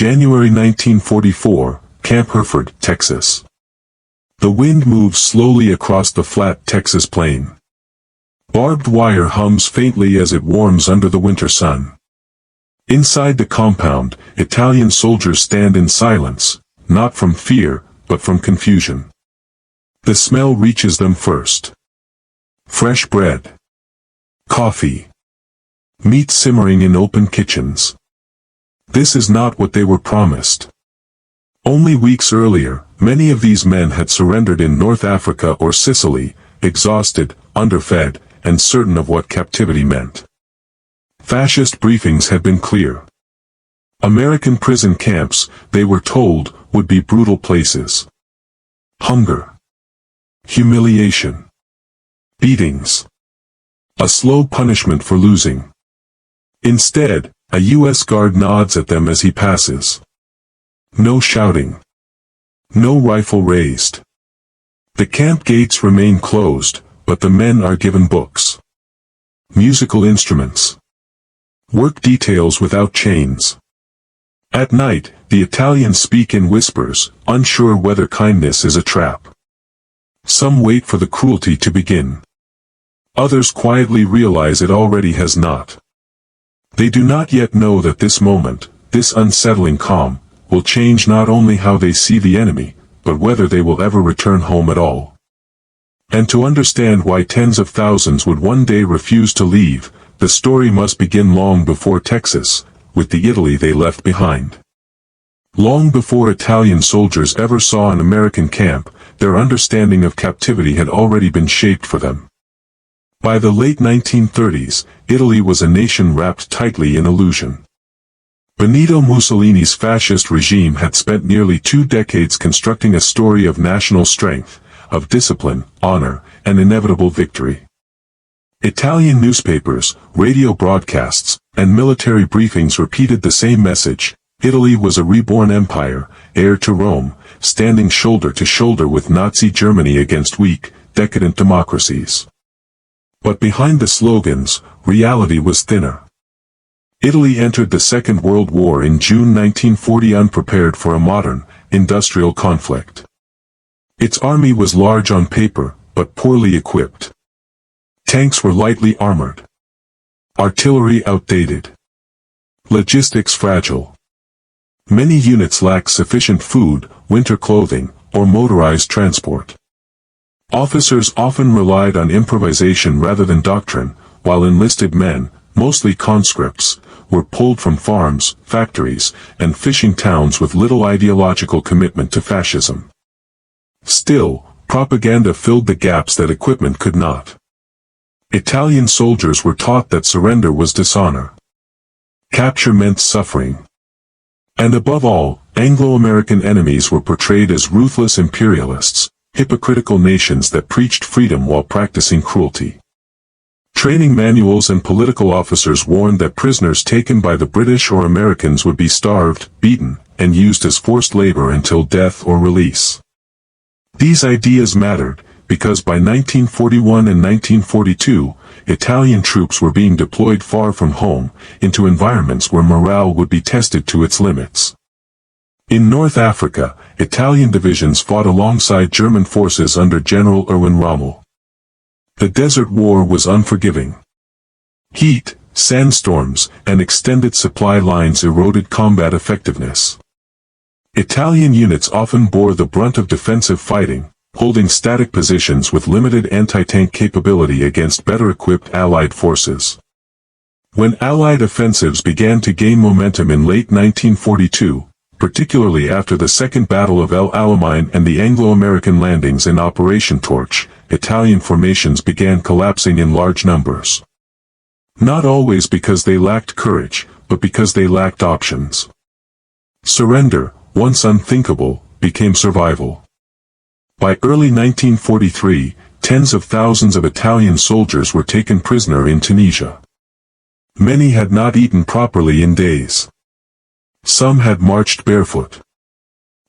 January 1944, Camp Hereford, Texas. The wind moves slowly across the flat Texas plain. Barbed wire hums faintly as it warms under the winter sun. Inside the compound, Italian soldiers stand in silence, not from fear, but from confusion. The smell reaches them first. Fresh bread. Coffee. Meat simmering in open kitchens. This is not what they were promised. Only weeks earlier, many of these men had surrendered in North Africa or Sicily, exhausted, underfed, and certain of what captivity meant. Fascist briefings had been clear. American prison camps, they were told, would be brutal places. Hunger. Humiliation. Beatings. A slow punishment for losing. Instead, a U.S. guard nods at them as he passes. No shouting. No rifle raised. The camp gates remain closed, but the men are given books. Musical instruments. Work details without chains. At night, the Italians speak in whispers, unsure whether kindness is a trap. Some wait for the cruelty to begin. Others quietly realize it already has not. They do not yet know that this moment, this unsettling calm, will change not only how they see the enemy, but whether they will ever return home at all. And to understand why tens of thousands would one day refuse to leave, the story must begin long before Texas, with the Italy they left behind. Long before Italian soldiers ever saw an American camp, their understanding of captivity had already been shaped for them. By the late 1930s, Italy was a nation wrapped tightly in illusion. Benito Mussolini's fascist regime had spent nearly 2 decades constructing a story of national strength, of discipline, honor, and inevitable victory. Italian newspapers, radio broadcasts, and military briefings repeated the same message: Italy was a reborn empire, heir to Rome, standing shoulder to shoulder with Nazi Germany against weak, decadent democracies. But behind the slogans, reality was thinner. Italy entered the Second World War in June 1940 unprepared for a modern, industrial conflict. Its army was large on paper, but poorly equipped. Tanks were lightly armored. Artillery outdated. Logistics fragile. Many units lacked sufficient food, winter clothing, or motorized transport. Officers often relied on improvisation rather than doctrine, while enlisted men, mostly conscripts, were pulled from farms, factories, and fishing towns with little ideological commitment to fascism. Still, propaganda filled the gaps that equipment could not. Italian soldiers were taught that surrender was dishonor. Capture meant suffering. And above all, Anglo-American enemies were portrayed as ruthless imperialists, hypocritical nations that preached freedom while practicing cruelty. Training manuals and political officers warned that prisoners taken by the British or Americans would be starved, beaten, and used as forced labor until death or release. These ideas mattered, because by 1941 and 1942, Italian troops were being deployed far from home, into environments where morale would be tested to its limits. In North Africa, Italian divisions fought alongside German forces under General Erwin Rommel. The Desert War was unforgiving. Heat, sandstorms, and extended supply lines eroded combat effectiveness. Italian units often bore the brunt of defensive fighting, holding static positions with limited anti-tank capability against better-equipped Allied forces. When Allied offensives began to gain momentum in late 1942, particularly after the Second Battle of El Alamein and the Anglo-American landings in Operation Torch, Italian formations began collapsing in large numbers. Not always because they lacked courage, but because they lacked options. Surrender, once unthinkable, became survival. By early 1943, tens of thousands of Italian soldiers were taken prisoner in Tunisia. Many had not eaten properly in days. Some had marched barefoot.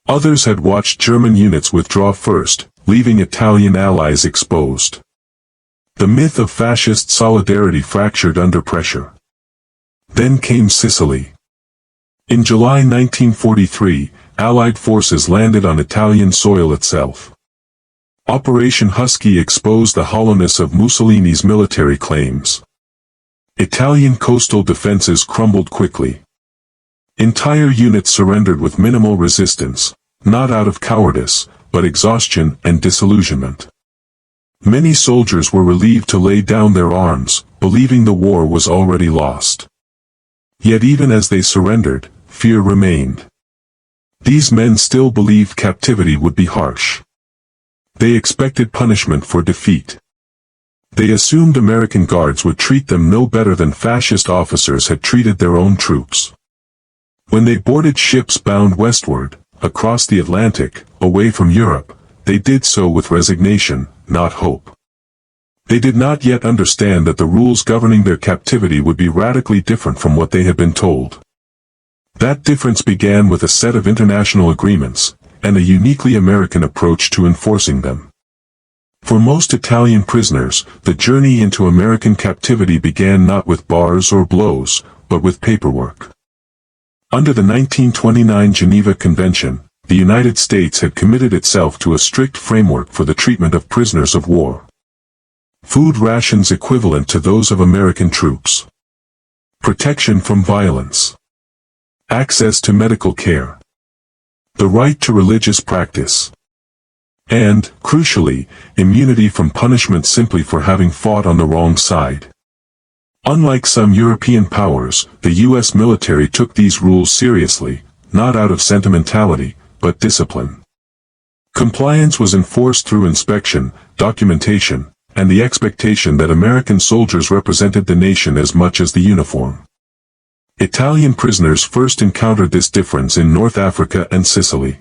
Others had watched German units withdraw first, leaving Italian allies exposed. The myth of fascist solidarity fractured under pressure. Then came Sicily. In July 1943, Allied forces landed on Italian soil itself. Operation Husky exposed the hollowness of Mussolini's military claims. Italian coastal defenses crumbled quickly. Entire units surrendered with minimal resistance, not out of cowardice, but exhaustion and disillusionment. Many soldiers were relieved to lay down their arms, believing the war was already lost. Yet even as they surrendered, fear remained. These men still believed captivity would be harsh. They expected punishment for defeat. They assumed American guards would treat them no better than fascist officers had treated their own troops. When they boarded ships bound westward, across the Atlantic, away from Europe, they did so with resignation, not hope. They did not yet understand that the rules governing their captivity would be radically different from what they had been told. That difference began with a set of international agreements, and a uniquely American approach to enforcing them. For most Italian prisoners, the journey into American captivity began not with bars or blows, but with paperwork. Under the 1929 Geneva Convention, the United States had committed itself to a strict framework for the treatment of prisoners of war. Food rations equivalent to those of American troops. Protection from violence. Access to medical care. The right to religious practice. And, crucially, immunity from punishment simply for having fought on the wrong side. Unlike some European powers, the U.S. military took these rules seriously, not out of sentimentality, but discipline. Compliance was enforced through inspection, documentation, and the expectation that American soldiers represented the nation as much as the uniform. Italian prisoners first encountered this difference in North Africa and Sicily.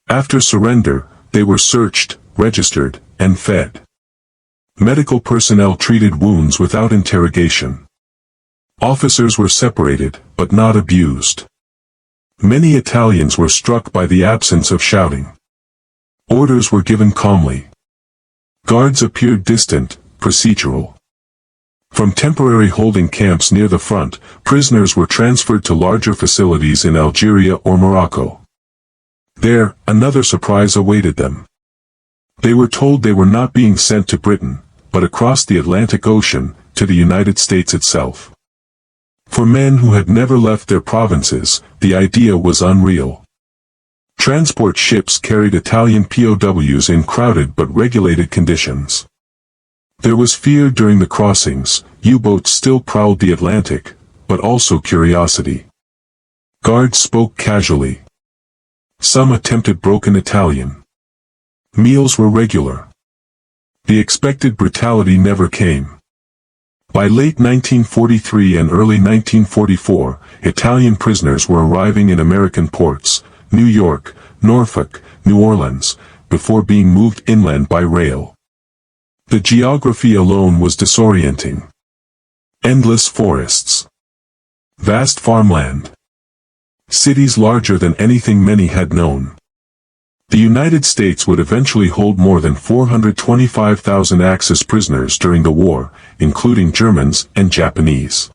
After surrender, they were searched, registered, and fed. Medical personnel treated wounds without interrogation. Officers were separated, but not abused. Many Italians were struck by the absence of shouting. Orders were given calmly. Guards appeared distant, procedural. From temporary holding camps near the front, prisoners were transferred to larger facilities in Algeria or Morocco. There, another surprise awaited them. They were told they were not being sent to Britain, but across the Atlantic Ocean, to the United States itself. For men who had never left their provinces, the idea was unreal. Transport ships carried Italian POWs in crowded but regulated conditions. There was fear during the crossings, U-boats still prowled the Atlantic, but also curiosity. Guards spoke casually. Some attempted broken Italian. Meals were regular. The expected brutality never came. By late 1943 and early 1944, Italian prisoners were arriving in American ports, New York, Norfolk, New Orleans, before being moved inland by rail. The geography alone was disorienting. Endless forests. Vast farmland. Cities larger than anything many had known. The United States would eventually hold more than 425,000 Axis prisoners during the war, including Germans and Japanese.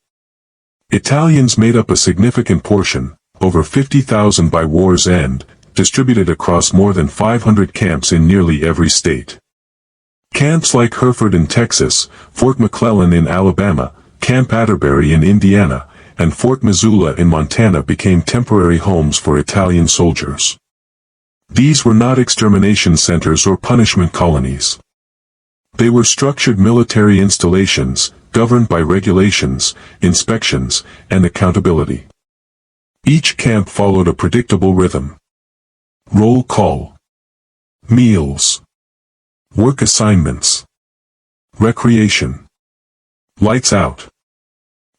Italians made up a significant portion, over 50,000 by war's end, distributed across more than 500 camps in nearly every state. Camps like Hereford in Texas, Fort McClellan in Alabama, Camp Atterbury in Indiana, and Fort Missoula in Montana became temporary homes for Italian soldiers. These were not extermination centers or punishment colonies. They were structured military installations, governed by regulations, inspections, and accountability. Each camp followed a predictable rhythm. Roll call. Meals. Work assignments. Recreation. Lights out.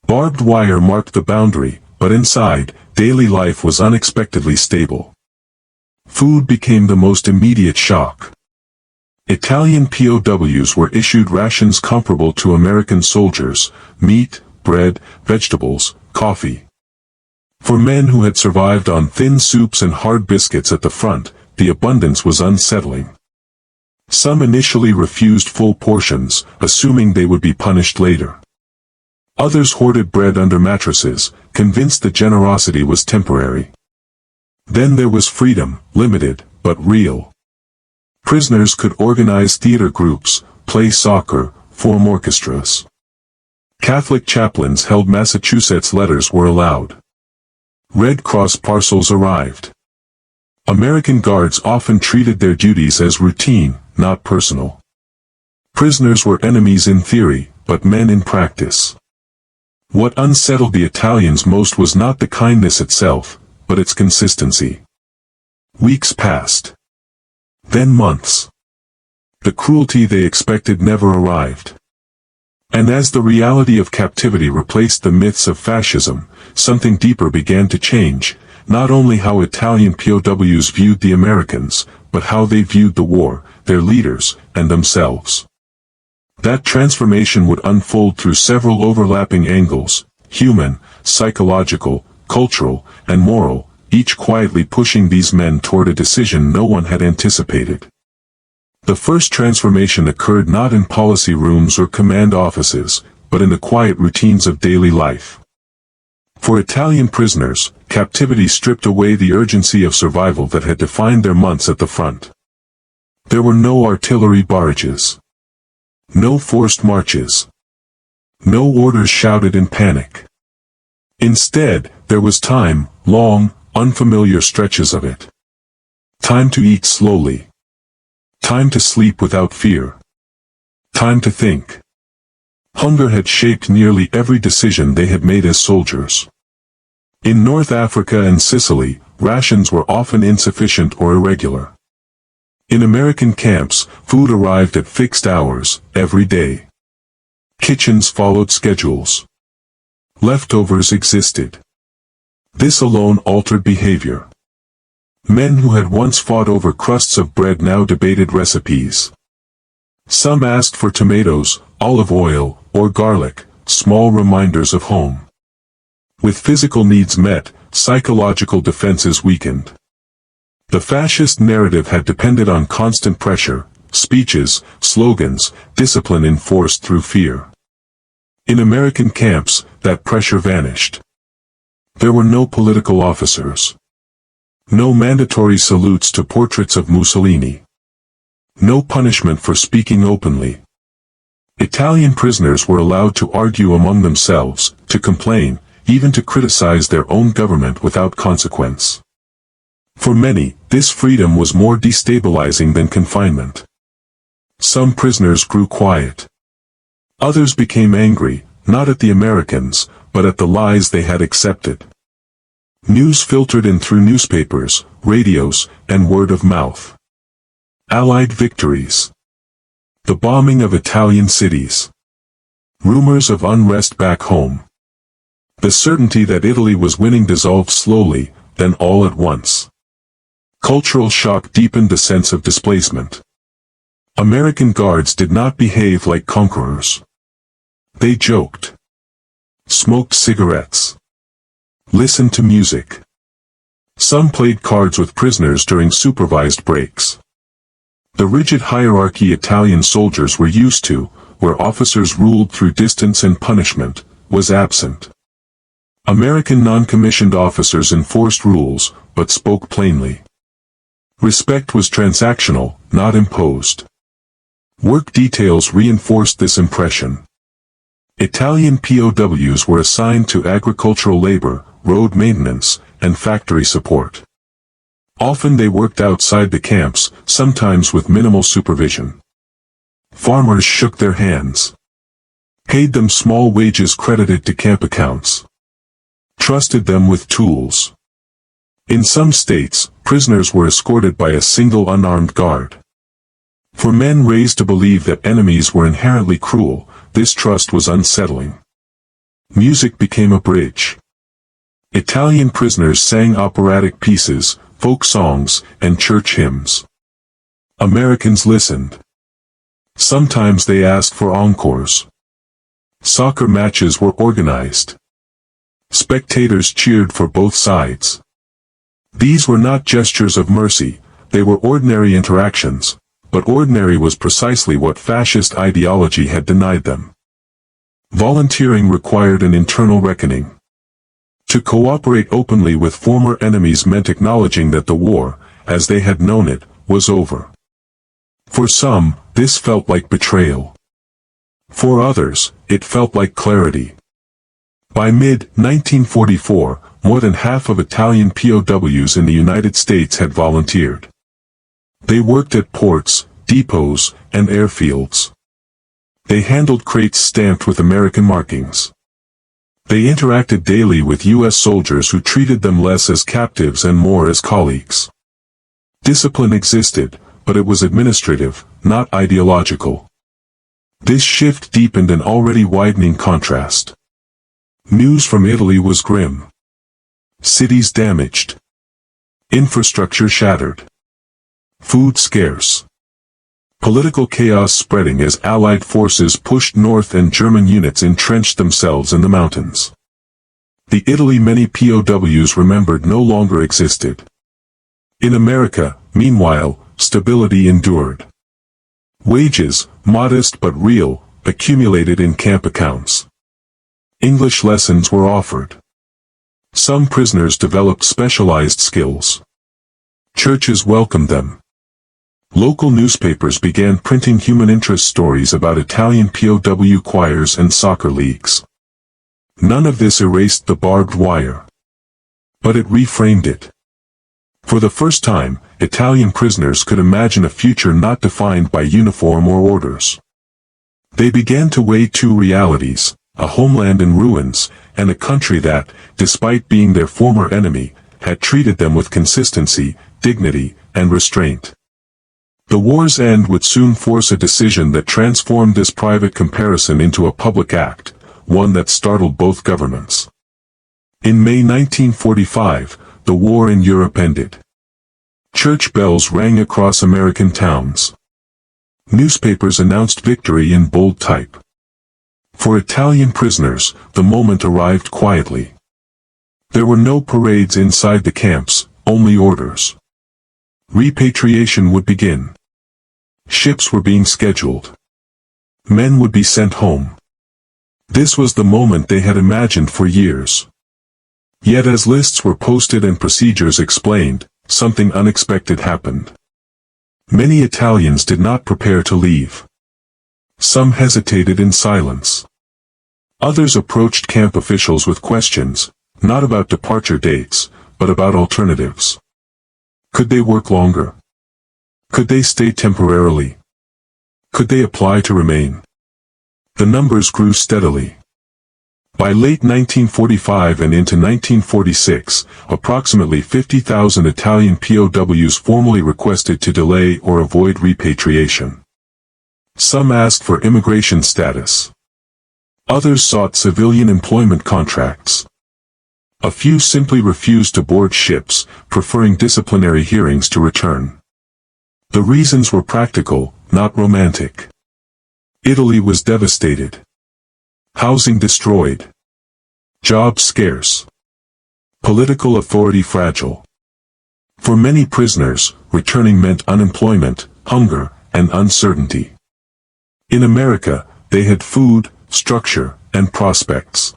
Barbed wire marked the boundary, but inside, daily life was unexpectedly stable. Food became the most immediate shock. Italian POWs were issued rations comparable to American soldiers: meat, bread, vegetables, coffee. For men who had survived on thin soups and hard biscuits at the front, the abundance was unsettling. Some initially refused full portions, assuming they would be punished later. Others hoarded bread under mattresses, convinced that generosity was temporary. Then there was freedom, limited, but real. Prisoners could organize theater groups, play soccer, form orchestras. Catholic chaplains held Massachusetts letters were allowed. Red Cross parcels arrived. American guards often treated their duties as routine, not personal. Prisoners were enemies in theory, but men in practice. What unsettled the Italians most was not the kindness itself, but its consistency. Weeks passed. Then months. The cruelty they expected never arrived. And as the reality of captivity replaced the myths of fascism, something deeper began to change, not only how Italian POWs viewed the Americans, but how they viewed the war, their leaders, and themselves. That transformation would unfold through several overlapping angles: human, psychological, cultural, and moral, each quietly pushing these men toward a decision no one had anticipated. The first transformation occurred not in policy rooms or command offices, but in the quiet routines of daily life. For Italian prisoners, captivity stripped away the urgency of survival that had defined their months at the front. There were no artillery barrages. No forced marches. No orders shouted in panic. Instead, there was time, long, unfamiliar stretches of it. Time to eat slowly. Time to sleep without fear. Time to think. Hunger had shaped nearly every decision they had made as soldiers. In North Africa and Sicily, rations were often insufficient or irregular. In American camps, food arrived at fixed hours, every day. Kitchens followed schedules. Leftovers existed. This alone altered behavior. Men who had once fought over crusts of bread now debated recipes. Some asked for tomatoes, olive oil, or garlic, small reminders of home. With physical needs met, psychological defenses weakened. The fascist narrative had depended on constant pressure, speeches, slogans, discipline enforced through fear. In American camps, that pressure vanished. There were no political officers. No mandatory salutes to portraits of Mussolini. No punishment for speaking openly. Italian prisoners were allowed to argue among themselves, to complain, even to criticize their own government without consequence. For many, this freedom was more destabilizing than confinement. Some prisoners grew quiet. Others became angry, not at the Americans, but at the lies they had accepted. News filtered in through newspapers, radios, and word of mouth. Allied victories. The bombing of Italian cities. Rumors of unrest back home. The certainty that Italy was winning dissolved slowly, then all at once. Cultural shock deepened the sense of displacement. American guards did not behave like conquerors. They joked. Smoked cigarettes. Listened to music. Some played cards with prisoners during supervised breaks. The rigid hierarchy Italian soldiers were used to, where officers ruled through distance and punishment, was absent. American non-commissioned officers enforced rules, but spoke plainly. Respect was transactional, not imposed. Work details reinforced this impression. Italian POWs were assigned to agricultural labor, road maintenance, and factory support. Often they worked outside the camps, sometimes with minimal supervision. Farmers shook their hands. Paid them small wages credited to camp accounts. Trusted them with tools. In some states, prisoners were escorted by a single unarmed guard. For men raised to believe that enemies were inherently cruel, this trust was unsettling. Music became a bridge. Italian prisoners sang operatic pieces, folk songs, and church hymns. Americans listened. Sometimes they asked for encores. Soccer matches were organized. Spectators cheered for both sides. These were not gestures of mercy, they were ordinary interactions, but ordinary was precisely what fascist ideology had denied them. Volunteering required an internal reckoning. To cooperate openly with former enemies meant acknowledging that the war, as they had known it, was over. For some, this felt like betrayal. For others, it felt like clarity. By mid-1944, more than half of Italian POWs in the United States had volunteered. They worked at ports, depots, and airfields. They handled crates stamped with American markings. They interacted daily with U.S. soldiers who treated them less as captives and more as colleagues. Discipline existed, but it was administrative, not ideological. This shift deepened an already widening contrast. News from Italy was grim. Cities damaged. Infrastructure shattered. Food scarce. Political chaos spreading as Allied forces pushed north and German units entrenched themselves in the mountains. The Italy many POWs remembered no longer existed. In America, meanwhile, stability endured. Wages, modest but real, accumulated in camp accounts. English lessons were offered. Some prisoners developed specialized skills. Churches welcomed them. Local newspapers began printing human interest stories about Italian POW choirs and soccer leagues. None of this erased the barbed wire. But it reframed it. For the first time, Italian prisoners could imagine a future not defined by uniform or orders. They began to weigh two realities, a homeland in ruins, and a country that, despite being their former enemy, had treated them with consistency, dignity, and restraint. The war's end would soon force a decision that transformed this private comparison into a public act, one that startled both governments. In May 1945, the war in Europe ended. Church bells rang across American towns. Newspapers announced victory in bold type. For Italian prisoners, the moment arrived quietly. There were no parades inside the camps, only orders. Repatriation would begin. Ships were being scheduled. Men would be sent home. This was the moment they had imagined for years. Yet as lists were posted and procedures explained, something unexpected happened. Many Italians did not prepare to leave. Some hesitated in silence. Others approached camp officials with questions, not about departure dates, but about alternatives. Could they work longer? Could they stay temporarily? Could they apply to remain? The numbers grew steadily. By late 1945 and into 1946, approximately 50,000 Italian POWs formally requested to delay or avoid repatriation. Some asked for immigration status. Others sought civilian employment contracts. A few simply refused to board ships, preferring disciplinary hearings to return. The reasons were practical, not romantic. Italy was devastated. Housing destroyed. Jobs scarce. Political authority fragile. For many prisoners, returning meant unemployment, hunger, and uncertainty. In America, they had food, structure, and prospects.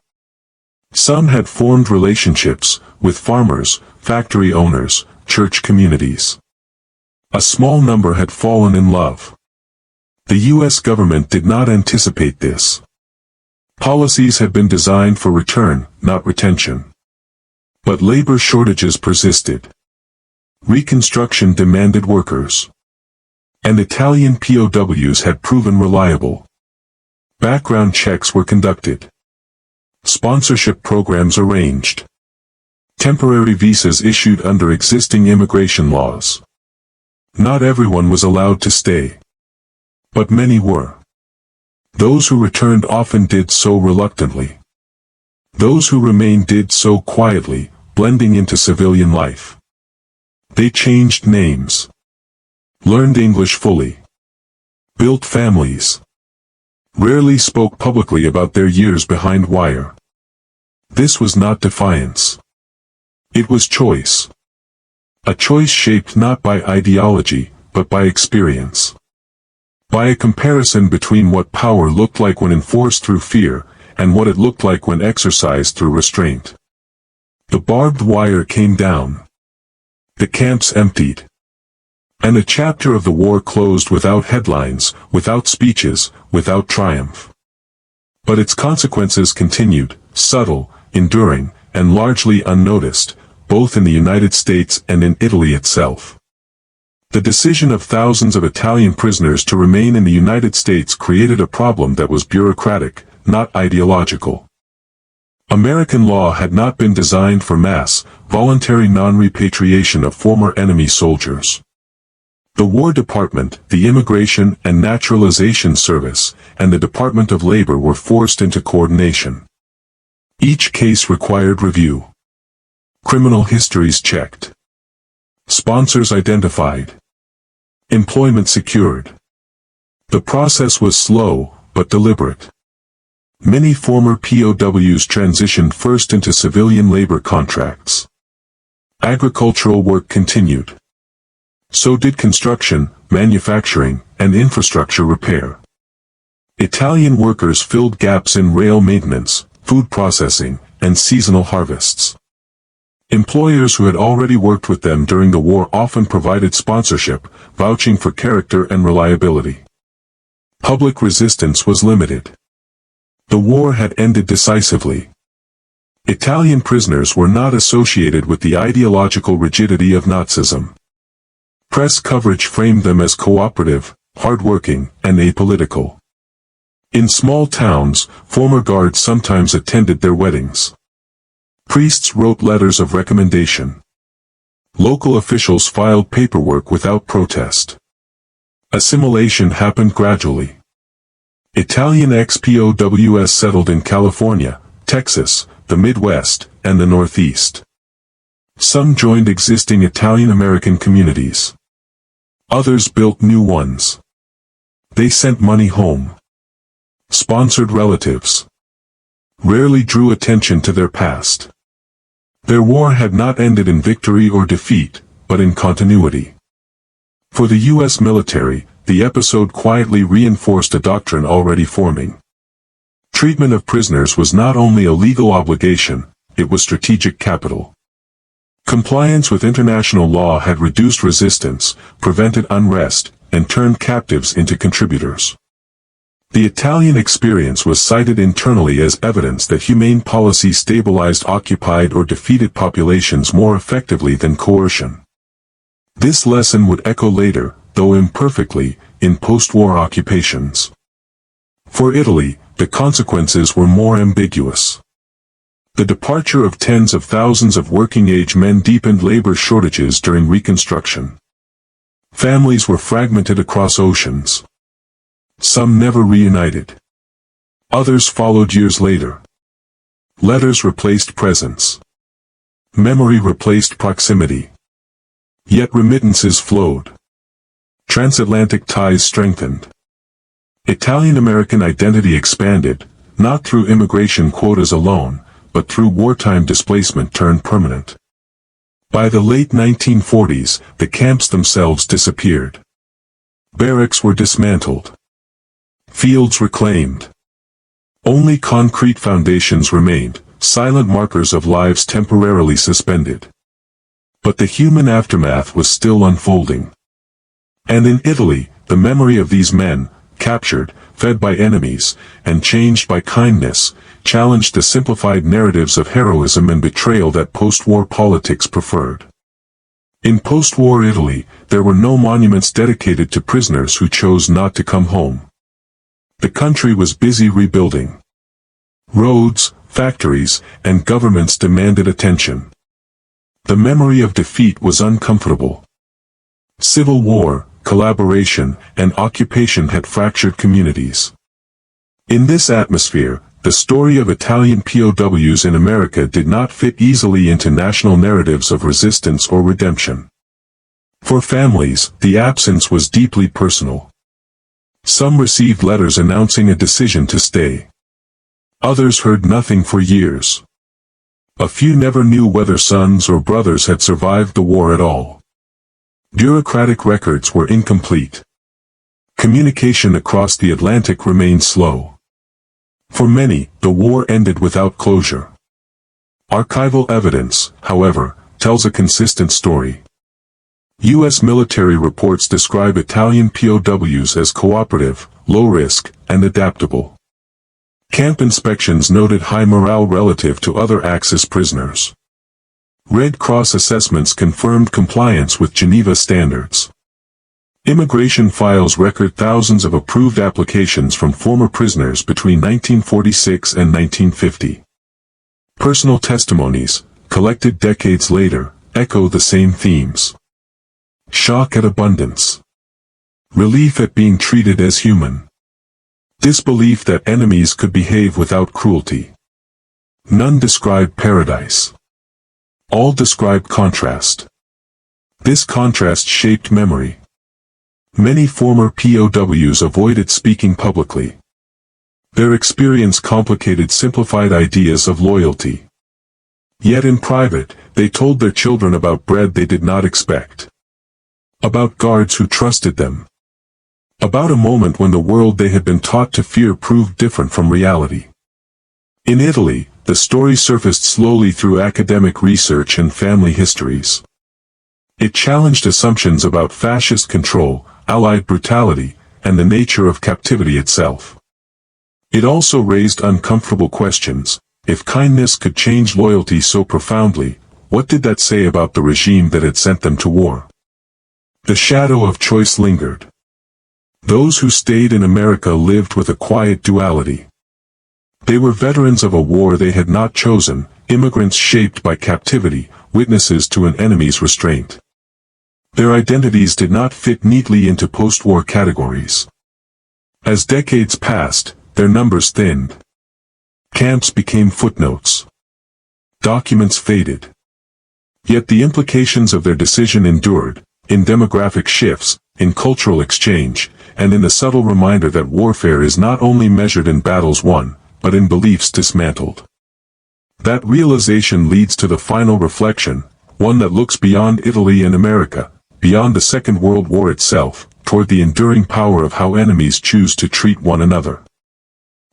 Some had formed relationships with farmers, factory owners, church communities. A small number had fallen in love. The U.S. government did not anticipate this. Policies had been designed for return, not retention. But labor shortages persisted. Reconstruction demanded workers. And Italian POWs had proven reliable. Background checks were conducted. Sponsorship programs arranged. Temporary visas issued under existing immigration laws. Not everyone was allowed to stay. But many were. Those who returned often did so reluctantly. Those who remained did so quietly, blending into civilian life. They changed names. Learned English fully. Built families. Rarely spoke publicly about their years behind wire. This was not defiance. It was choice. A choice shaped not by ideology, but by experience. By a comparison between what power looked like when enforced through fear, and what it looked like when exercised through restraint. The barbed wire came down. The camps emptied. And a chapter of the war closed without headlines, without speeches, without triumph. But its consequences continued, subtle, enduring, and largely unnoticed, both in the United States and in Italy itself. The decision of thousands of Italian prisoners to remain in the United States created a problem that was bureaucratic, not ideological. American law had not been designed for mass, voluntary non-repatriation of former enemy soldiers. The War Department, the Immigration and Naturalization Service, and the Department of Labor were forced into coordination. Each case required review. Criminal histories checked. Sponsors identified. Employment secured. The process was slow, but deliberate. Many former POWs transitioned first into civilian labor contracts. Agricultural work continued. So did construction, manufacturing, and infrastructure repair. Italian workers filled gaps in rail maintenance, food processing, and seasonal harvests. Employers who had already worked with them during the war often provided sponsorship, vouching for character and reliability. Public resistance was limited. The war had ended decisively. Italian prisoners were not associated with the ideological rigidity of Nazism. Press coverage framed them as cooperative, hardworking, and apolitical. In small towns, former guards sometimes attended their weddings. Priests wrote letters of recommendation. Local officials filed paperwork without protest. Assimilation happened gradually. Italian ex-POWs settled in California, Texas, the Midwest, and the Northeast. Some joined existing Italian-American communities. Others built new ones. They sent money home. Sponsored relatives. Rarely drew attention to their past. Their war had not ended in victory or defeat, but in continuity. For the U.S. military, the episode quietly reinforced a doctrine already forming. Treatment of prisoners was not only a legal obligation, it was strategic capital. Compliance with international law had reduced resistance, prevented unrest, and turned captives into contributors. The Italian experience was cited internally as evidence that humane policy stabilized occupied or defeated populations more effectively than coercion. This lesson would echo later, though imperfectly, in post-war occupations. For Italy, the consequences were more ambiguous. The departure of tens of thousands of working-age men deepened labor shortages during Reconstruction. Families were fragmented across oceans. Some never reunited. Others followed years later. Letters replaced presence. Memory replaced proximity. Yet remittances flowed. Transatlantic ties strengthened. Italian-American identity expanded, not through immigration quotas alone, but through wartime displacement turned permanent. By the late 1940s, the camps themselves disappeared. Barracks were dismantled. Fields reclaimed. Only concrete foundations remained, silent markers of lives temporarily suspended. But the human aftermath was still unfolding. And in Italy, the memory of these men, captured, fed by enemies, and changed by kindness, challenged the simplified narratives of heroism and betrayal that post-war politics preferred. In post-war Italy, there were no monuments dedicated to prisoners who chose not to come home. The country was busy rebuilding. Roads, factories, and governments demanded attention. The memory of defeat was uncomfortable. Civil war, collaboration, and occupation had fractured communities. In this atmosphere, the story of Italian POWs in America did not fit easily into national narratives of resistance or redemption. For families, the absence was deeply personal. Some received letters announcing a decision to stay. Others heard nothing for years. A few never knew whether sons or brothers had survived the war at all. Bureaucratic records were incomplete. Communication across the Atlantic remained slow. For many, the war ended without closure. Archival evidence, however, tells a consistent story. U.S. military reports describe Italian POWs as cooperative, low-risk, and adaptable. Camp inspections noted high morale relative to other Axis prisoners. Red Cross assessments confirmed compliance with Geneva standards. Immigration files record thousands of approved applications from former prisoners between 1946 and 1950. Personal testimonies, collected decades later, echo the same themes. Shock at abundance. Relief at being treated as human. Disbelief that enemies could behave without cruelty. None describe paradise. All describe contrast. This contrast shaped memory. Many former POWs avoided speaking publicly. Their experience complicated simplified ideas of loyalty. Yet in private, they told their children about bread they did not expect. About guards who trusted them. About a moment when the world they had been taught to fear proved different from reality. In Italy, the story surfaced slowly through academic research and family histories. It challenged assumptions about fascist control, Allied brutality, and the nature of captivity itself. It also raised uncomfortable questions. If kindness could change loyalty so profoundly, what did that say about the regime that had sent them to war? The shadow of choice lingered. Those who stayed in America lived with a quiet duality. They were veterans of a war they had not chosen, immigrants shaped by captivity, witnesses to an enemy's restraint. Their identities did not fit neatly into post-war categories. As decades passed, their numbers thinned. Camps became footnotes. Documents faded. Yet the implications of their decision endured, in demographic shifts, in cultural exchange, and in the subtle reminder that warfare is not only measured in battles won, but in beliefs dismantled. That realization leads to the final reflection, one that looks beyond Italy and America, beyond the Second World War itself, toward the enduring power of how enemies choose to treat one another.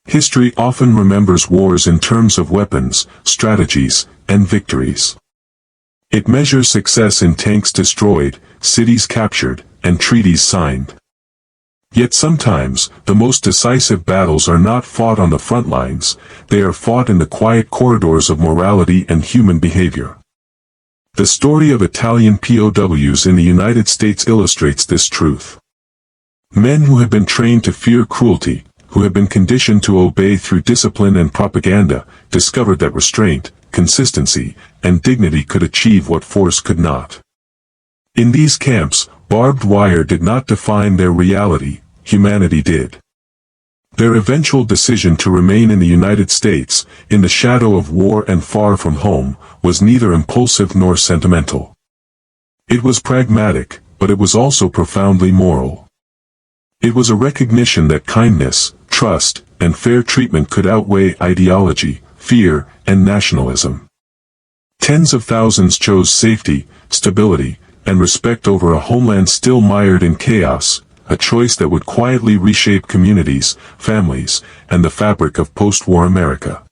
History often remembers wars in terms of weapons, strategies, and victories. It measures success in tanks destroyed, cities captured, and treaties signed. Yet sometimes, the most decisive battles are not fought on the front lines, they are fought in the quiet corridors of morality and human behavior. The story of Italian POWs in the United States illustrates this truth. Men who have been trained to fear cruelty, who have been conditioned to obey through discipline and propaganda, discovered that restraint, consistency, and dignity could achieve what force could not. In these camps, barbed wire did not define their reality, humanity did. Their eventual decision to remain in the United States, in the shadow of war and far from home, was neither impulsive nor sentimental. It was pragmatic, but it was also profoundly moral. It was a recognition that kindness, trust, and fair treatment could outweigh ideology, fear, and nationalism. Tens of thousands chose safety, stability, and respect over a homeland still mired in chaos, a choice that would quietly reshape communities, families, and the fabric of post-war America.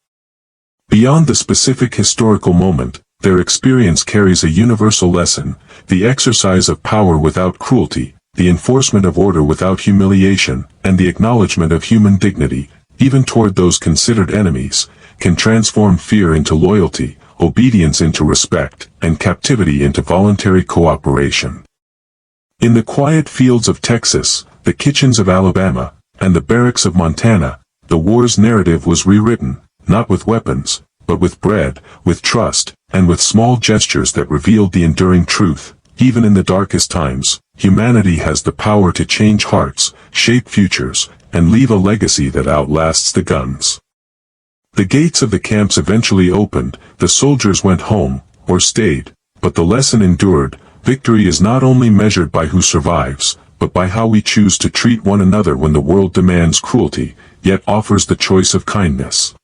Beyond the specific historical moment, their experience carries a universal lesson: the exercise of power without cruelty, the enforcement of order without humiliation, and the acknowledgement of human dignity, even toward those considered enemies, can transform fear into loyalty, obedience into respect, and captivity into voluntary cooperation. In the quiet fields of Texas, the kitchens of Alabama, and the barracks of Montana, the war's narrative was rewritten, not with weapons, but with bread, with trust, and with small gestures that revealed the enduring truth: even in the darkest times, humanity has the power to change hearts, shape futures, and leave a legacy that outlasts the guns. The gates of the camps eventually opened, the soldiers went home, or stayed, but the lesson endured. Victory is not only measured by who survives, but by how we choose to treat one another when the world demands cruelty, yet offers the choice of kindness.